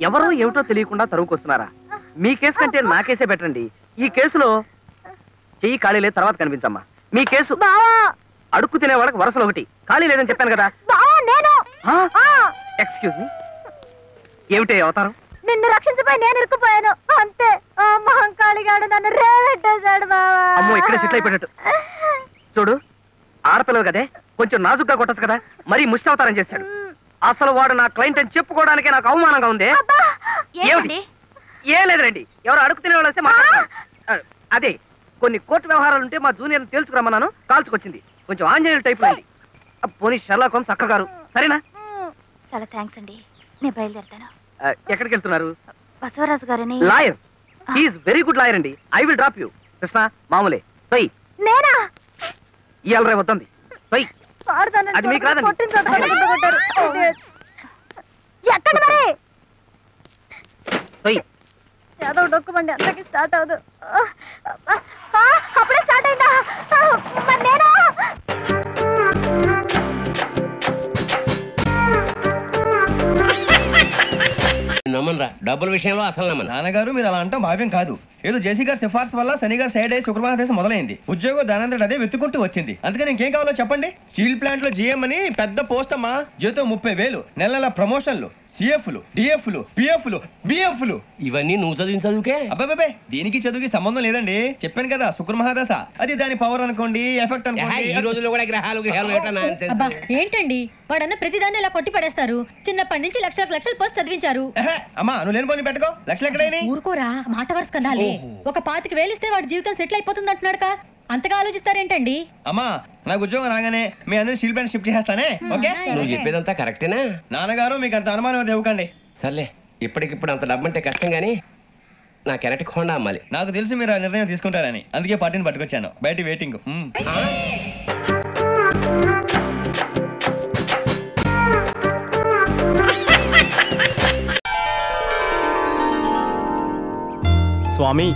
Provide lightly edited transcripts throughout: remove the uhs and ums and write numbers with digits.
ఎవరో ఏమిటో తెలియకుండా తరువుకొస్తున్నారా? మీ కేసు కంటే నా కేసే బెటర్ అండి. ఈ కేసులో చెయ్యి ఖాళీ లేదు, తర్వాత కనిపించమ్మా. మీ కేసు అడుక్కు తినే వాళ్ళకి వరుసలు ఒకటి, ఖాళీ లేదని చెప్పాను కదా. ఎక్స్క్యూజ్ మీ, ఏమిటే అవతారం? నిన్ను రక్షించబోయి నేను ఇరుక్కుపోయాను అంతే. మహంకాళిగాడు నన్ను రేవెట్టేశాడు బావా. అమ్మో, ఇక్కడే సెటిల్ అయిపోయినట్టు. చూడు, ఆడపిల్లలు కదే, కొంచెం నాజుగ్గా కొట్టచ్చు కదా, మరీ ముష్టి అవతారం చేశాడు. అసలు వాడు నా క్లయింట్ అని చెప్పుకోవడానికే నాకు అవమానంగా ఉంది. ఏమిటి? ఏం లేదురండి, ఎవరు అడుగు తినే వాళ్ళు వస్తే మాట్లాడతాను. అదే కొన్ని కోర్టు వ్యవహారాలు ఉంటే మా జూనియర్ని తేల్చుకురమ్మన్నాను, కాల్చుకొచ్చింది. కొంచెం ఆంజనేయులు టైప్ ఉంది. పోనీ షెర్లాక్ హోమ్స్ అక్క గారు, సరేనా? చాలా థ్యాంక్స్ అండి, నేను బయలుదేరుతాను. ఎక్కడికి వెళ్తున్నారు? బసవరాజు గారని lawyer. He is very good lawyer అండి. I will drop you. Krishna మామూలే తొయ్. నేనా? ఇవాళ రేపు వద్దంది తొయ్. అది మీకు రాదండి. ఎక్కడ మరి తొయ్. ఏదో డొక్కుమండి అందరికి స్టార్ట్ అవదు. అప్పుడే స్టార్ట్ అయిందా? మరి నేను నమ్మనరా, డబ్బుల విషయంలో అసలు నమ్మను. నాన్నగారు మీరు అలా అంటాం భావ్యం కాదు. ఏదో జేసీ గారి సిఫార్సు వల్ల శని గారు సైడ్ అయ్యి శుక్రవారం దేశం మొదలైంది. ఉద్యోగం దానంతటి అదే వెతుకుంటూ వచ్చింది. అందుకని ఇంకేం కావాలో చెప్పండి. స్టీల్ ప్లాంట్ లో జీఎం అని పెద్ద పోస్ట్ అమ్మా, జీతం 30,000, నెల నెల ప్రమోషన్లు, సిఎఫ్లు, డిఎఫ్లు, పిఎఫ్లు, బిఎఫ్లు. ఇవన్నీ నువ్వు చదివిన చదువుకే? అబ్బాబే, దీనికి చదువుకి సంబంధం లేదండి. చెప్పాను కదా, శుక్ర మహాదశ, అది దాని పవర్ అనుకోండి, ఎఫెక్ట్ అనుకోండి. ఈ రోజుల్లో కూడా గ్రహాలు ఏంటండి వాడన్న ప్రతిదాన్ని ఇలా కొట్టి పడేస్తారు. చిన్నప్పటి నుంచి లక్షలకు లక్షలు పోస్ట్ చదివించారు. అమ్మా నువ్వు లేని పోనీ పెట్టుకో, లక్షలు ఎక్కడైనా ఊరుకోరా, మాట వరుస కదాలే. ఒక 25,000 ఇస్తే వాడి జీవితం సెటిల్ అయిపోతుంది అంటున్నాడుగా, అంతగా ఆలోచిస్తారేంటండి? అమ్మా నాకు ఉద్యోగం రాగానే మీ అందరూ స్టీల్ ప్లాంట్ షిఫ్ట్ చేస్తానే. ఓకే, నువ్వు చెప్పేదంతా కరెక్టేనా? నాన్నగారు మీకు అంత అనుమానం అది ఇవ్వకండి. సర్లే, ఇప్పటికిప్పుడు అంత డబ్బు అంటే కష్టం గానీ నాకు ఎలక్ట్రిక్ హోండా అమ్మాలి. నాకు తెలుసు మీరు ఆ నిర్ణయం తీసుకుంటారని, అందుకే పార్టీని పట్టుకొచ్చాను. బయట వెయిటింగ్. స్వామి,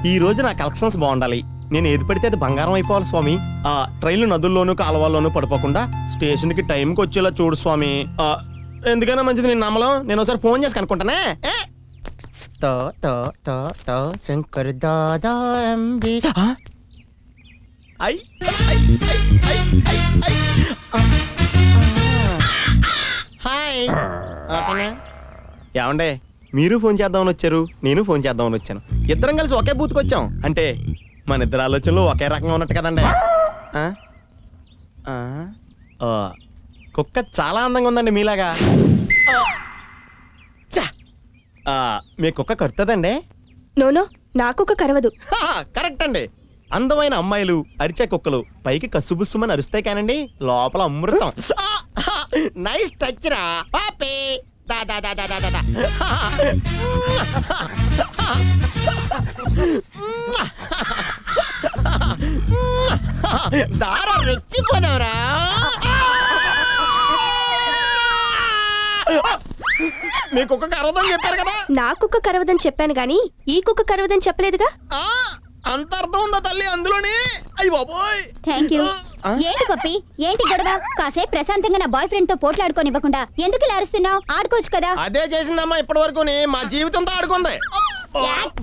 ఈ రోజు నా కలెక్షన్స్ బాగుండాలి. నేను ఏది పడితే అది బంగారం అయిపోవాలి స్వామి. ఆ ట్రైన్లు నదుల్లోనూ కాలువల్లోనూ పడిపోకుండా స్టేషన్కి టైంకి వచ్చేలా చూడు స్వామి. ఎందుకైనా మంచిది నేను నమ్మలం. నేను ఒకసారి ఫోన్ చేసి కనుక్కుంటానే. శంకర్ దాదా హాయ్. ఏమండే, మీరు ఫోన్ చేద్దామని వచ్చారు, నేను ఫోన్ చేద్దామని వచ్చాను. ఇద్దరం కలిసి ఒకే బూత్కి వచ్చాం అంటే మన ఇద్దరు ఆలోచనలు ఒకే రకంగా ఉన్నట్టు కదండి. కుక్క చాలా అందంగా ఉందండి మీలాగా. మీ కుక్క కరుతుందండి? నోనో, నా కుక్క కరవదు. కరెక్ట్ అండి. అందమైన అమ్మాయిలు అరిచే కుక్కలు పైకి కసుబుస్సుమని అరుస్తాయి కానండి, లోపల అమృతం. నైస్ టచ్ రా పాపే. దారా రెచ్చిపోదావరా. మీ కుక్క కరవదని చెప్పారు కదా. నా కుక్క కరవదని చెప్పాను గాని ఈ కుక్క కరవదని చెప్పలేదుగా. అంత అర్థం ఉందా తల్లి అందులోని? అయ్య బాబోయ్. Thank you. ఏంటి పప్పి, ఏంటి గొడవ? కాసేపు ప్రశాంతంగా నా బాయ్ ఫ్రెండ్ తో పోట్లాడుకోనివ్వకుండా ఎందుకు ఇలా అరుస్తున్నావు? ఆడుకోవచ్చు కదా. అదే చేసిందమ్మా ఇప్పటి వరకు, మా జీవితంతో ఆడుకుంది.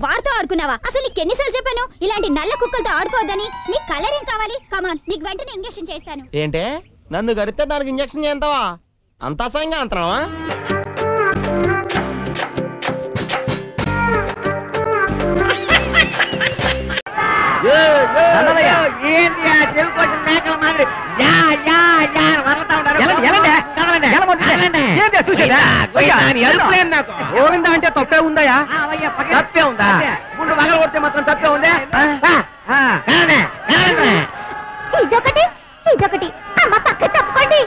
వాడితో ఆడుకున్నావా? అసలు నీకు ఎన్నిసార్లు చెప్పాను ఇలాంటి నల్ల కుక్కలతో ఆడుకోవద్దని? నీ కలర్ ఏం కావాలి? కమాన్, నీకు వెంటనే ఇంజెక్షన్ చేస్తాను. ఏంటే, నన్ను గడితే దానికి ఇంజెక్షన్ చేస్తావా? అంత అసహ్యంగా అంటున్నావా? గోవిందా అంటే తప్పే ఉందయా? తప్పే ఉందా? ముందు మగలు కొడితే మాత్రం తప్పే ఉందా? ఇదొకటి ఇదొకటి. అమ్మ పక్క తప్పండి.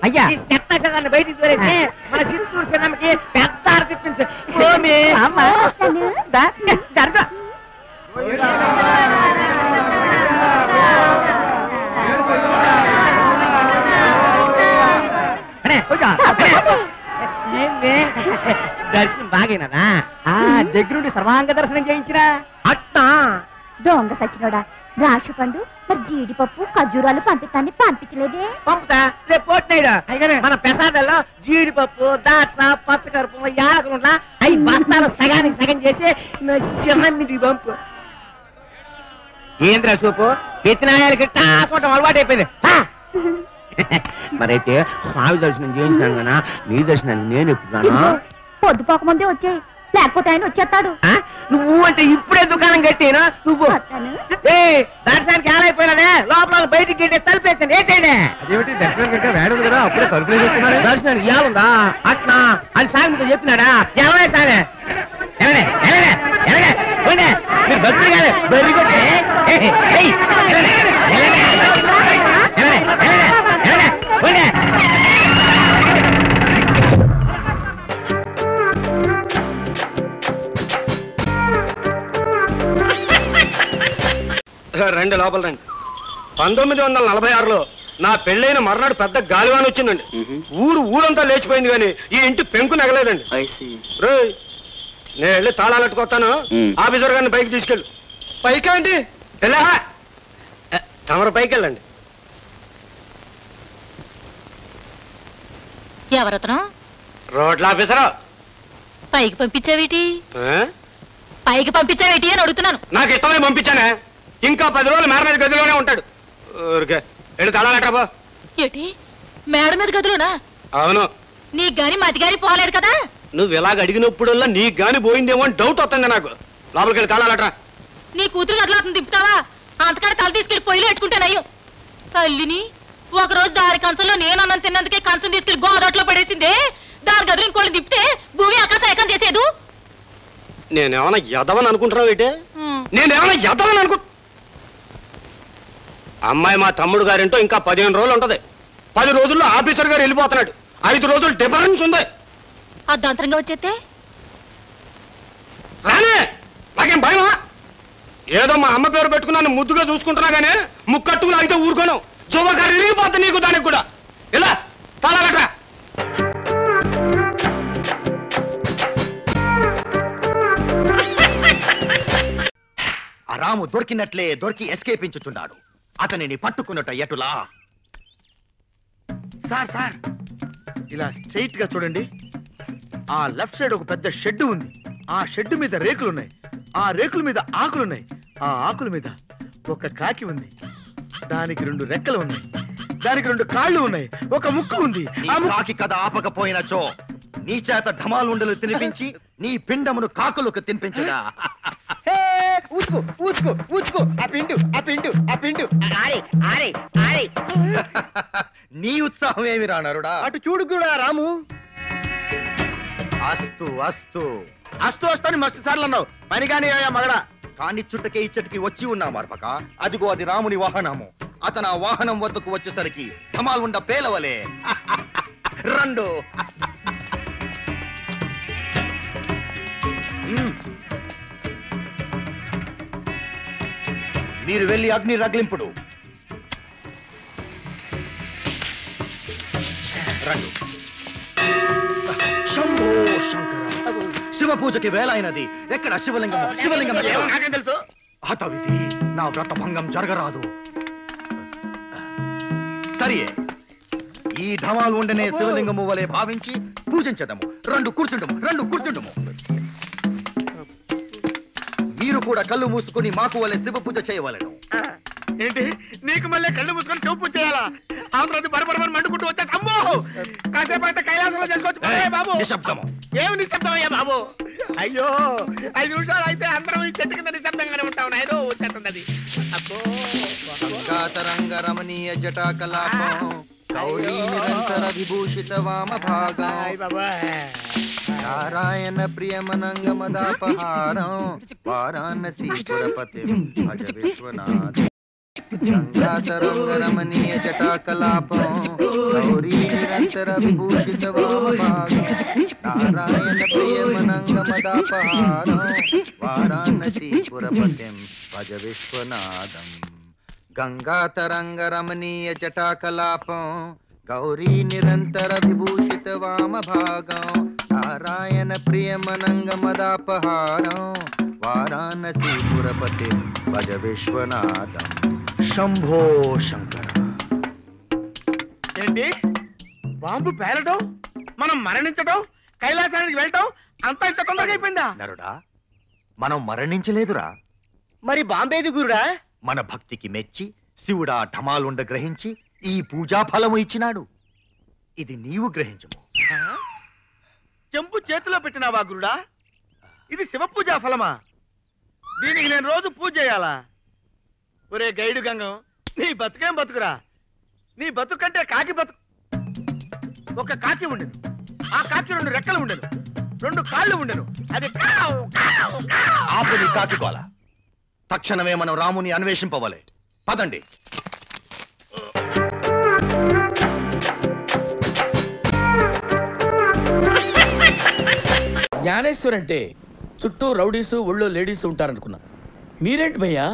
అయ్యా, చెత్త బయటికి తోరేసి మన చిత్తూరు సినిమాకి పెద్ద తిప్పించు. జరగ దర్శనం బాగైనా దగ్గరుండి సర్వాంగ దర్శనం చేయించినా? అట్టా దొంగ సచ్చినోడా, ద్రాక్ష పండు మరి జీడిపప్పు ఖర్జూరాలు పంపించలేదే. పంపుతా రేపు పోతున్నాడు. మన ప్రసాదంలో జీడిపప్పు దాచ పచ్చకరుపు యాలకులుండా అవి బస్తాలు సగానికి సగం చేసి శివానికి పంపు. ఏంద్రా చూపు పెత్తినాయాలకి టాసుకోవటం అలవాటు అయిపోయింది. మరైతే స్వామి దర్శనం చేయించినాను కదా, నీ దర్శనాన్ని నేను ఎప్పుడున్నాను? పొద్దుపోకముందే వచ్చాయి, లేకపోతే ఆయన వచ్చేస్తాడు. నువ్వు అంటే ఇప్పుడే దుకాణం కట్టినా నువ్వు దర్శనానికి ఏలైపోయినానే లోపల బయటికి గేటే తలుపేసాను. వేసేయండి. అదేమిటి దర్శనం కంటే వేడదు కదా, అప్పుడే తలుపులు వేసుకున్నాడు. దర్శనానికి ఏముందా అట్లా అని సామితో చెప్పినాడా? ఎవరే సామే మీరు భక్తులు కాదు బర్రి కొట్టే రండి లోపల రండి. 1946లో నా పెళ్ళైన మర్నాడు పెద్ద గాలివాన వచ్చిందండి. ఊరంతా లేచిపోయింది కానీ ఈ ఇంటి పెంకు నగలేదండి. నేను వెళ్ళి తాళాలు అట్టుకొస్తాను. ఆఫీసర్ గారిని పైకి తీసుకెళ్ళు. పైకా అండి? వెళ్ళా తమరు పైకి వెళ్ళండి. ఎవరతను? రోడ్ల ఆఫీసరా. పైకి పంపించావేటి? పైకి పంపించావేటి అని అడుగుతున్నాను. నాకు ఇష్టమని పంపించానే. ఇంకా 10 రోజులు మేడ మీద గదిలోనే ఉంటాడు. ఊరికే వెళ్ళి తాళాలట్రా. ఏటి మేడ మీద గదిలోనా? అవును. నీకు గాని మతి గాని పోలేదు కదా. నువ్వు ఇలాగ అడిగినప్పుడల్లా నీకు గాని పోయిందేమో అని డౌట్ వస్తుంది నాకు. లోపలికి వెళ్ళి తాళాలట్రా. నీ కూతురు గదిలోతుంది తిప్పుతావా? అంతకని తల తీసుకెళ్లి పొయ్యిలో పెట్టుకుంటానయ్యో. తల్లిని ఒకరోజు దారి కంచంలో నేను అన్నం తిన్నందుకే కంచం తీసుకెళ్లి గోదాట్లో పడేసిందే. దాని గదిలో ఇంకోళ్ళు తిప్పితే భూమి ఆకాశం ఏకం చేసేదు. నేనేమన్నా ఎదవని అనుకుంటున్నావు ఏంటే? నేనేమన్నా ఎదవని అనుకు అమ్మాయి మా తమ్ముడు గారింటో ఇంకా 15 రోజులు ఉంటది. 10 రోజుల్లో ఆఫీసర్ గారు వెళ్ళిపోతున్నాడు. 5 రోజులు డిఫరెన్స్ ఉంది. అర్ధాంతరంగా వచ్చేస్తే రానే నాకేం భయమా? ఏదో మా అమ్మ పేరు పెట్టుకున్నాను ముద్దుగా చూసుకుంటున్నా గానీ ముక్కట్టుకులు అయితే ఊరుకోను. జువగారు ఇరిగిపోతా నీకు దానికి కూడా. ఇలా తాళాలట్రా. ఆ రాము దొరికినట్లే దొరికి ఎస్కేపించుచున్నాడు. అతనిని పట్టుకున్నట్ట ఎటులా? సార్ సార్ ఇలా స్ట్రైట్ గా చూడండి. ఆ లెఫ్ట్ సైడ్ ఒక పెద్ద షెడ్ ఉంది. ఆ షెడ్ మీద రేకులున్నాయి. ఆ రేకుల మీద ఆకులున్నాయి. ఆ ఆకుల మీద ఒక కాకి ఉంది. దానికి 2 రెక్కలు ఉన్నాయి. దానికి 2 కాళ్ళు ఉన్నాయి. ఒక ముక్కు ఉంది. ఆ కాకి కథ ఆపకపోయినచో నీ చేత ఢమాలుండలు తినిపించి నీ పిండమును కాకులకు తినిపించగా. ఊచుకో ఊచుకో ఊచుకో ఆ పిండు ఆ పిండు ఆ పిండు ఆరే ఆరే ఆరే. నీ ఉత్సాహం ఏమి రానరుడా? అటు చూడు కూడా రాము. అస్తు అస్తు అస్తు వస్తాని మస్తు సార్లు అన్నావు. పని కానీ మగడా. కాని చుట్టకే ఇచ్చటికి వచ్చి ఉన్నా మార్పక. అదిగో అది రాముని వాహనము. అతను ఆ వాహనం వద్దకు వచ్చేసరికి ఢమాలుండ పేలవలే. రండు. మీరు వెళ్ళి అగ్ని రగిలింపుడు. రండు. శంభో శంకర. శివ పూజకి వేలైనది. ఎక్కడ శివలింగం? శివలింగం నాకేం తెలుసు? హతవిధి. నా వ్రతభంగం జరగరాదు. సరియే. ఈ ఢమాలు ఉండనే శివలింగము వలె భావించి పూజించదము. రెండు కూర్చుండము. రెండు కూర్చుండము. మీరు కూడా కళ్ళు మూసుకుని మాకు వలె శివ పూజ చేయవలెను. ఏంటి నీకు మళ్ళీ కళ్ళు మూసుకొని శివ పూజ చేయాలా? ఆంధ్రది బరబరబరి మండుకుంటూ వచ్చా. అమ్మో కాసేపు అయితే కైలాసంలో చేసుకోవచ్చు బాబు. నిశ్శబ్దము. ఏమి నిశ్శబ్దం అయ్యా బాబు? అయ్యో 5 నిమిషాలు అయితే అందరం ఈ చెట్టు కింద నిశ్శబ్దంగానే ఉంటాం. నాయన వచ్చేస్తున్నది. అబ్బో గంగాతరంగ రమణీయ జటాకలాపం గౌరీ నిరంతర విభూషిత వామ భాగం నారాయణ ప్రియమనంగ మదాపహారం వారాణసీ పురపతి భజ విశ్వనాథ. గంగాతరంగ రమణీయ జటాకలాపం గౌరీ నిరంతర విభూషిత వామ భాగం నారాయణ ప్రియమనంగ మదాపహారం వారాణసీ పురపతి భజ విశ్వనాథం. గంగాతరంగ రమణీయ జటాకలాపం గౌరీ నిరంతర విభూషిత వామ భాగం నారాయణ ప్రియమనంగ మదాపహారం వారాణసీపురపతి భజ విశ్వనాథం శంభో శంకర. ఏంటి బాంబు పేలటం, మనం మరణించటం, కైలాసానికి వెళ్ళటం అంతా ఇంత తొందరగా అయిపోయిందా? నరుడా, మనం మరణించలేదురా. మరి బాంబేది గురుడా? మన భక్తికి మెచ్చి శివుడా ఢమాలుండ గ్రహించి ఈ పూజా ఫలము ఇచ్చినాడు. ఇది నీవు గ్రహించము. చెంపు చేతిలో పెట్టినావా గురుడా? ఇది శివ పూజా ఫలమా? దీనికి నేను రోజు పూజ చేయాలా? ఒరే గైడు గంగం, నీ బతుకేం బతుకురా? నీ బతుకంటే కాకి బతుకు. ఒక కాకి ఉండెను, ఆ కాకి 2 రెక్కలు ఉండెను, 2 కాళ్ళు ఉండెను. అది కావ్ కావ్ కావ్. ఆపు నీ కాకికోల. తక్షణమే మనం రాముని అన్వేషింపవలే. పదండి. జ్ఞానేశ్వర్ అంటే చుట్టూ రౌడీసు ఒళ్ళో లేడీస్ ఉంటారనుకున్నా. మీరేంటి భయ్యా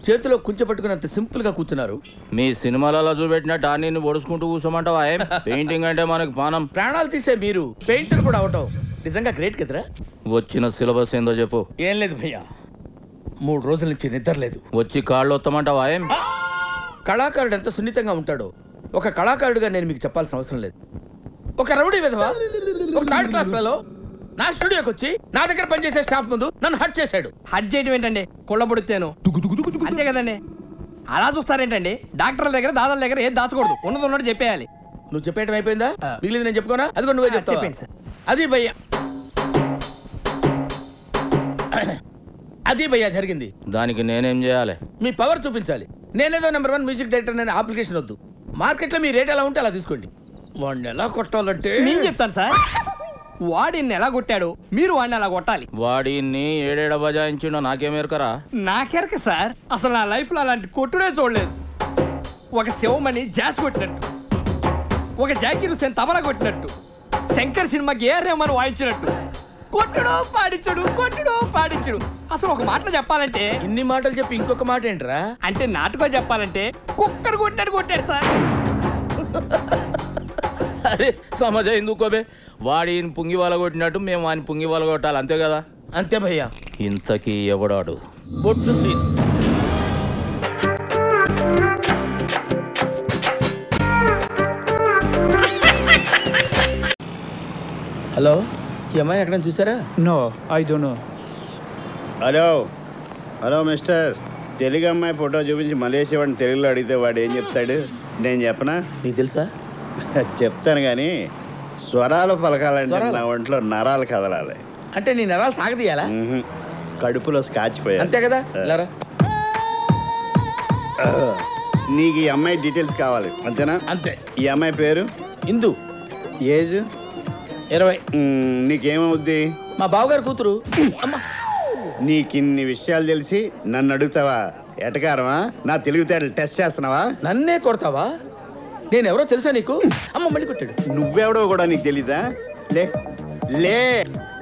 చేతిలో కుంచెపట్టుకున్నంత సింపుల్ గా కూర్చున్నారు? మీ సినిమాలలో చూపెట్టినట్టు అన్ని ఒడుచుకుంటూ కూర్చోమంటావా? పెయింటింగ్ అంటే మనకు పానం. ప్రాణాలు తీసే మీరు పెయింటర్ కూడా అవటం నిజంగా గ్రేట్ కదరా. వచ్చిన సిలబస్ ఏందో చెప్పు. ఏం లేదు భయ్యా, 3 రోజుల నుంచి నిద్ర లేదు. వచ్చి కాళ్ళు వస్తామంటావా? కళాకారుడు ఎంత సున్నితంగా ఉంటాడో ఒక కళాకారుడిగా నేను మీకు చెప్పాల్సిన అవసరం లేదు. ఒక రౌడీ విధవ ఒక 3rd క్లాస్ ఫెలో నా స్టూడియోకి వచ్చి నా దగ్గర పనిచేసే స్టాఫ్ ముందు నన్ను హట్ చేశాడు. హట్ చేయడం ఏంటండి? కొల్లబొడితేను అంతే కదండి. అలా చూస్తారేంటండి? డాక్టర్ల దగ్గర దాదాల దగ్గర ఏది దాచకూడదు, ఉన్నది ఉన్నట్టు చెప్పేయాలి. నువ్వు చెప్పేయటం అయిపోయిందా? మిగిలింది నేను చెప్పుకోనా? అదిగో నువ్వే చెప్తావా? చెప్పండి సార్. అది భయ్యా, అది భయ్యా జరిగింది. దానికి నేనేం చేయాలి? మీ పవర్ చూపించాలి. నేనేదో నెంబర్ 1 మ్యూజిక్ డైరెక్టర్ నేను అప్లికేషన్ వద్దు. మార్కెట్లో మీ రేట్ ఎలా ఉంటే అలా తీసుకోండి. వాడిని ఎలా కొట్టాలంటే నేను చెప్తాను సార్. వాడిని ఎలా కొట్టాడు, మీరు వాడిని అలా కొట్టాలి. వాడిని ఏడేడ బజాయించిండో నాకేమేరకరా? నాకెరక సార్, అసలు నా లైఫ్ లో అలాంటి కొట్టుడే చూడలేదు. ఒక శివమణి జాస్ కొట్టినట్టు, ఒక జాకీర్ హుసేన్ తబలా కొట్టినట్టు, శంకర్ సినిమాకి ఏ రెహమాన్ వాయించినట్టు కొట్టుడు పాడించుడు, కొట్టుడు పాడించుడు. అసలు ఒక మాటలో చెప్పాలంటే, ఇన్ని మాటలు చెప్పి ఇంకొక మాట ఏంట్రా? అంటే నాటుకో చెప్పాలంటే కుక్కడు కొట్టినట్టు కొట్టాడు సార్. అరే సమాజ ఎందుకోబే, వాడి పుంగి వాళ్ళ కొట్టినట్టు మేము వాడిని పుంగి వాళ్ళ కొట్టాలి, అంతే కదా? అంతే భయ్యా. ఇంతకీ ఎవడాడు? బొట్టు సీన్. హలో, ఈ అమ్మాయి ఎక్కడ చూసారా? No, I don't know. Hello hello mister, Telugu అమ్మాయి ఫోటో చూపించి మలేషియా వాడిని తెలుగులో అడిగితే వాడు ఏం చెప్తాడు? నేను చెప్పనా? నీకు తెలుసా? చెప్తాను కానీ స్వరాలు పలకాలంటే నా ఒంట్లో నరాలు కదలాలి. అంటే నీ నరాలు సాగదీయాలా? కడుపులో స్కాచ్ పోయా, అంతే కదా. నీకు ఈ అమ్మాయి డీటెయిల్స్ కావాలి అంతేనా? అంతే. ఈ అమ్మాయి పేరు ఇందు, ఏజ్ 20. నీకేమవుద్ది? మా బావగారు కూతురు. నీకిన్ని విషయాలు తెలిసి నన్ను అడుగుతావా? ఎటకారమా? నా తెలివితేటలు టెస్ట్ చేస్తున్నావా? నన్నే కొడతావా? నేను ఎవరో తెలుసా నీకు? అమ్మ మళ్ళీ కొట్టాడు. నువ్వెవడో కూడా నీకు తెలీదా? లే లే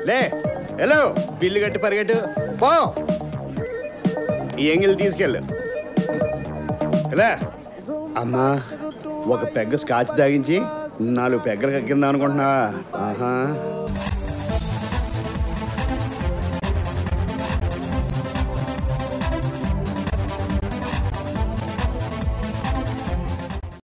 లే, హలో, బిల్లు కట్టి పరిగెట్టు పో. ఈ ఎంగిల్ తీసుకెళ్ళు. ఎలా అమ్మా, ఒక పెగ్గ స్కాచ్ తాగించి 4 పెగ్గలు కక్కిందాం అనుకుంటున్నావా? ఆహా.